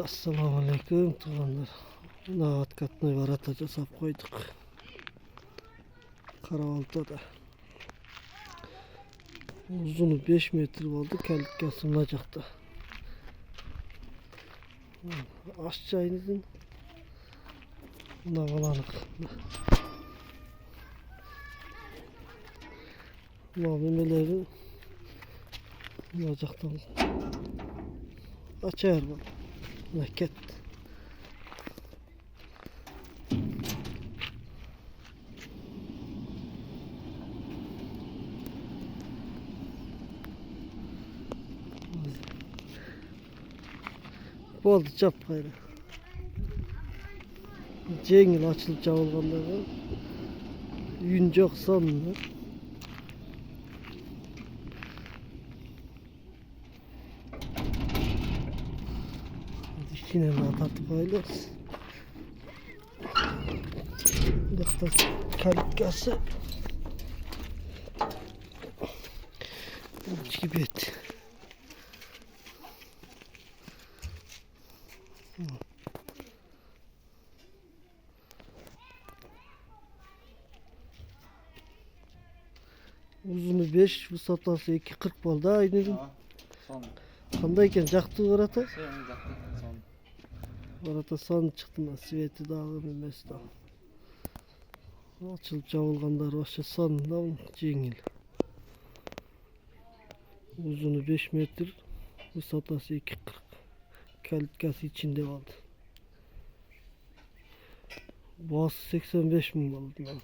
Assalamu alaikum tuğanlar. Naat katmayı var ataca sap koyduk. Karavaltada. Uzunu 5 metre oldu. Kelik kasımlacakta. Aşağınızın navalanık. Mavimeleri olacaktan açar bak. Neket. Oldu çap gayrı. Cengil açılıp çavulganlar var. Yün çok sonunda. Yine atartıp aylarız. Dakta kalitkası. Uç gibi et. Uzunu 5, vusatası 2.40 oldu. Aynı. Kandayken jaktı orada. Orada son çıktı nasibeti dağının mesda. Açılıp çavulganlar başa sonunda cengil. Uzunu 5 metre, vusatası 2.40. Kalitkası içinde oldu. Boğaz 85 mi oldu?